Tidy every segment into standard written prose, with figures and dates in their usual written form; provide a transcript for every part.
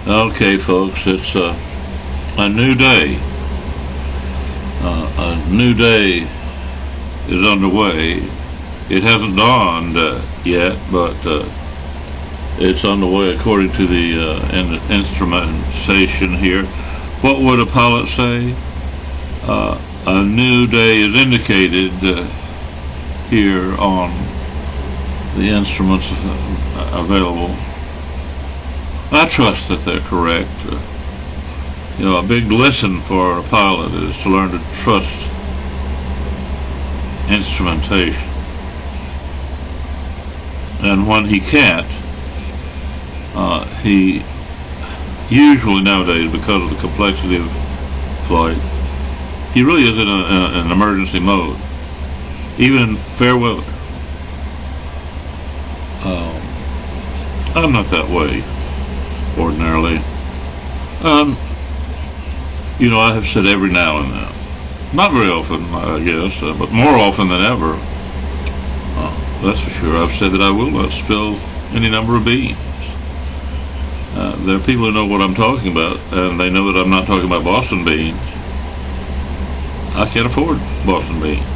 Okay, folks, it's a new day. A new day is underway. It hasn't dawned yet, but it's underway according to the instrumentation here. What would a pilot say? A new day is indicated here on the instruments available. I trust that they're correct. A big lesson for a pilot is to learn to trust instrumentation. And when he can't, he usually nowadays, because of the complexity of flight, he really is in an emergency mode, even in fair weather. I'm not that way ordinarily. I have said every now and then, not very often, I guess, but more often than ever, that's for sure, I've said that I will not spill any number of beans. There are people who know what I'm talking about, and they know that I'm not talking about Boston beans. I can't afford Boston beans.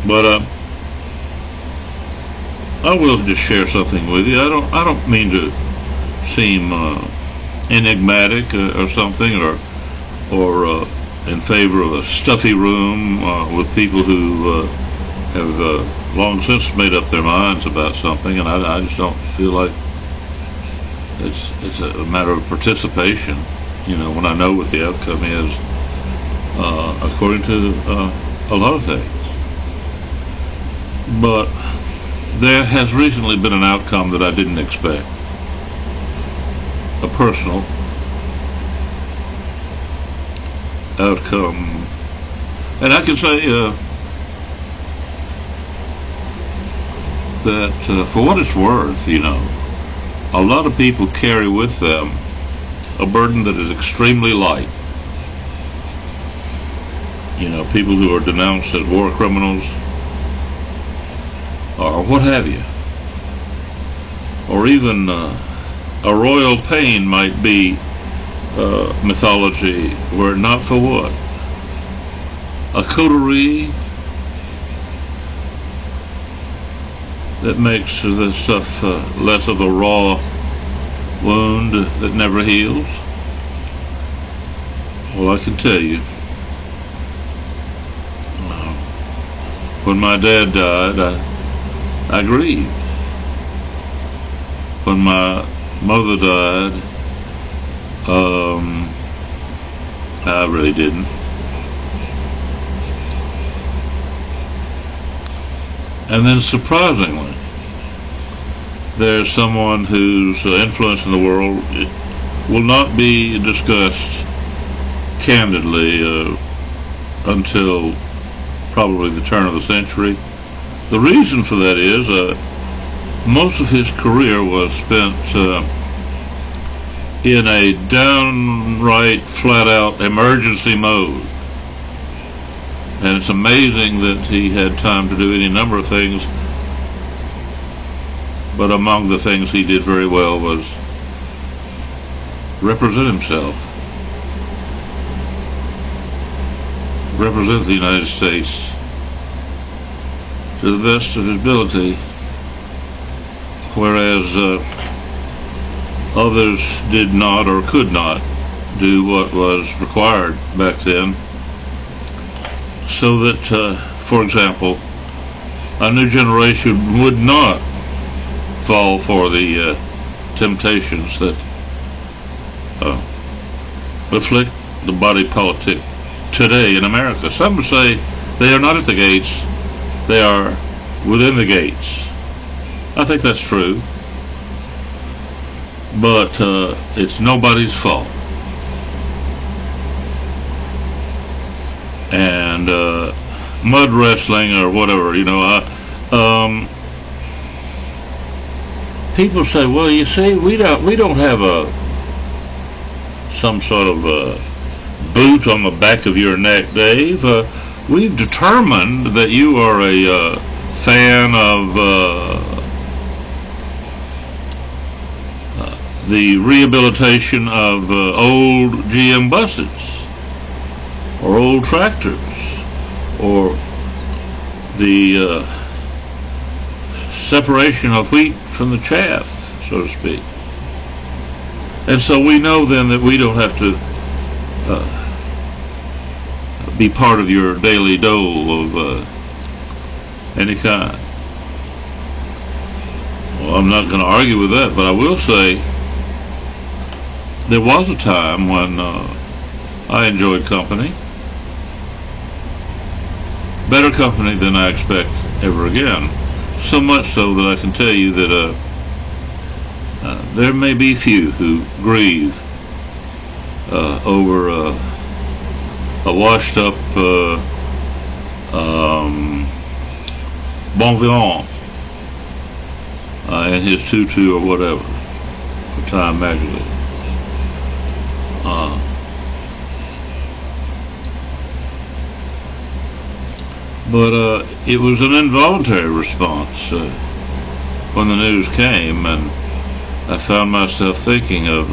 But I will just share something with you. I don't mean to seem enigmatic or something, or in favor of a stuffy room with people who have long since made up their minds about something, and I just don't feel like it's a matter of participation. When I know what the outcome is, according to a lot of things. But there has recently been an outcome that I didn't expect. A personal outcome. And I can say that for what it's worth, a lot of people carry with them a burden that is extremely light. People who are denounced as war criminals, or what have you. Or even a royal pain might be mythology, were it not for what? A coterie that makes this stuff less of a raw wound that never heals. Well, I can tell you, when my dad died, I grieved. When my mother died, I really didn't. And then surprisingly, there's someone whose influence in the world will not be discussed candidly until probably the turn of the century. The reason for that is most of his career was spent in a downright, flat-out emergency mode. And it's amazing that he had time to do any number of things, but among the things he did very well was represent himself, represent the United States to the best of his ability, whereas others did not or could not do what was required back then. So that, for example, a new generation would not fall for the temptations that afflict the body politic today in America. Some would say they are not at the gates, they are within the gates. I think that's true, but it's nobody's fault. And mud wrestling or whatever, people say, well, you see, we don't have some sort of boot on the back of your neck, Dave. We've determined that you are a fan of the rehabilitation of old GM buses or old tractors or the separation of wheat from the chaff, so to speak. And so we know then that we don't have to be part of your daily dole of any kind. Well, I'm not going to argue with that, but I will say there was a time when I enjoyed company, better company than I expect ever again. So much so that I can tell you that there may be few who grieve over a washed up bon vivant in his tutu or whatever for Time magazine. But it was an involuntary response when the news came, and I found myself thinking of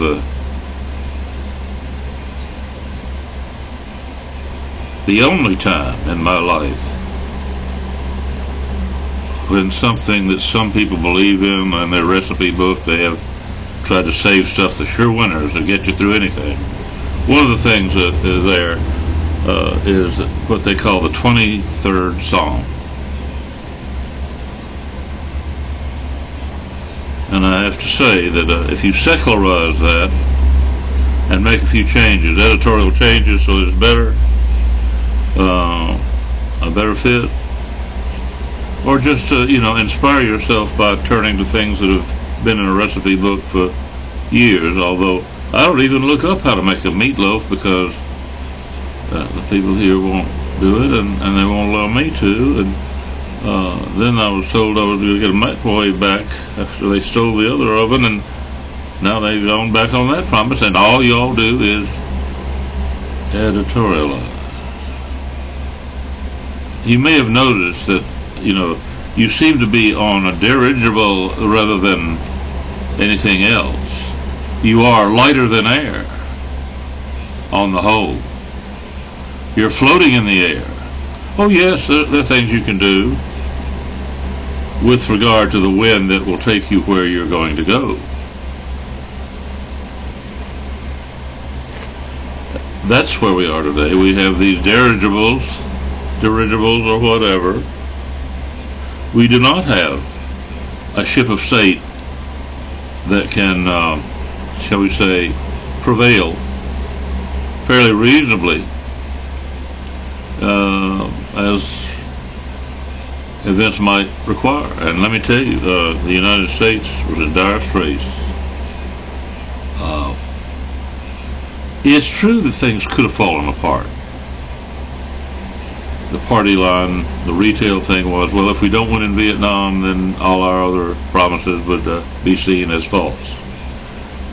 the only time in my life when something that some people believe in and their recipe book, they have tried to save stuff, the sure winners that get you through anything. One of the things that is there is what they call the 23rd Psalm. And I have to say that if you secularize that and make a few changes, editorial changes so it's better, a better fit, or just to, inspire yourself by turning to things that have been in a recipe book for years, although I don't even look up how to make a meatloaf because the people here won't do it, and they won't allow me to. And then I was told I was going to get a microwave back after they stole the other oven, and now they've gone back on that promise, and all y'all do is editorialize. You may have noticed that, you seem to be on a dirigible rather than anything else. You are lighter than air on the whole. You're floating in the air. Oh yes, there are things you can do with regard to the wind that will take you where you're going to go. That's where we are today. We have these dirigibles or whatever. We do not have a ship of state that can, shall we say, prevail fairly reasonably as events might require. And let me tell you, the United States was in dire straits. It's true that things could have fallen apart. The party line, the retail thing was, well, if we don't win in Vietnam, then all our other promises would be seen as false.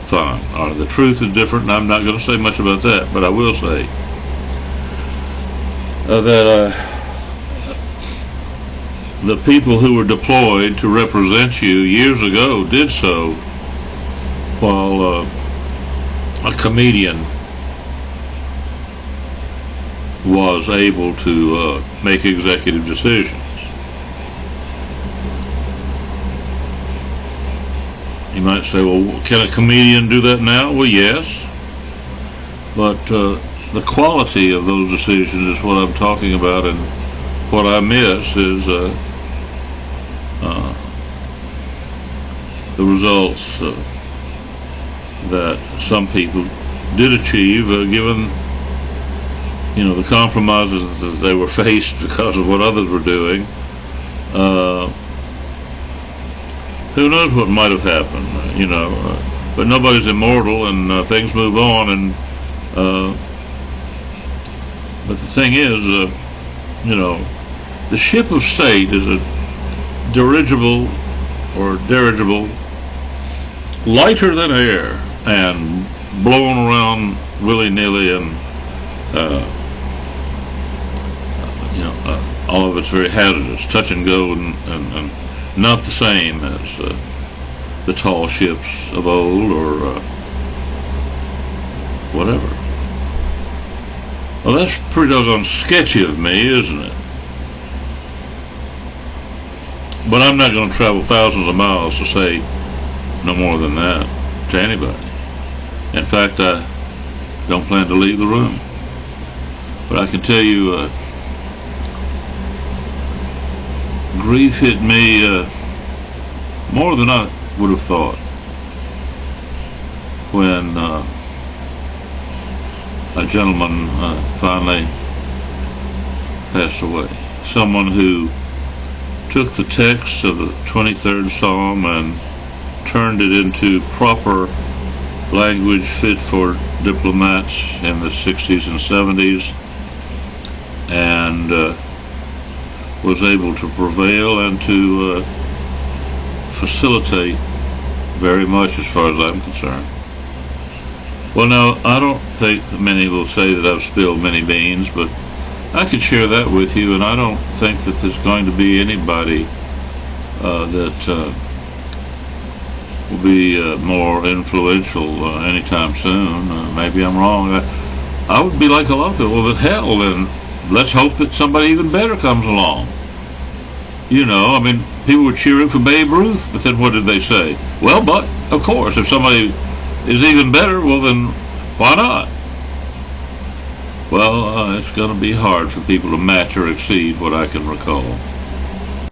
Fine. The truth is different, and I'm not going to say much about that, but I will say that the people who were deployed to represent you years ago did so while a comedian was able to make executive decisions. You might say, well, can a comedian do that now? Well, yes. But the quality of those decisions is what I'm talking about, and what I miss is the results that some people did achieve, given the compromises that they were faced because of what others were doing. Who knows what might have happened, but nobody's immortal, and things move on. And but the thing is, the ship of state is a dirigible, lighter than air, and blowing around willy-nilly, and all of it's very hazardous, touch and go, and not the same the tall ships of old, or whatever. Well, that's pretty doggone sketchy of me, isn't it? But I'm not going to travel thousands of miles to say no more than that to anybody. In fact, I don't plan to leave the room. But I can tell you, grief hit me more than I would have thought when a gentleman finally passed away. Someone who took the text of the 23rd Psalm and turned it into proper language fit for diplomats in the 60s and 70s, and was able to prevail and to facilitate very much, as far as I'm concerned. Well, now, I don't think many will say that I've spilled many beans, but I can share that with you, and I don't think that there's going to be anybody that will be more influential anytime soon. Maybe I'm wrong. I would be like a lot of people. Well, hell, then let's hope that somebody even better comes along. You know, I mean, people were cheering for Babe Ruth, but then what did they say? Well, but, of course, if somebody is even better, well, then why not? Well, it's going to be hard for people to match or exceed what I can recall.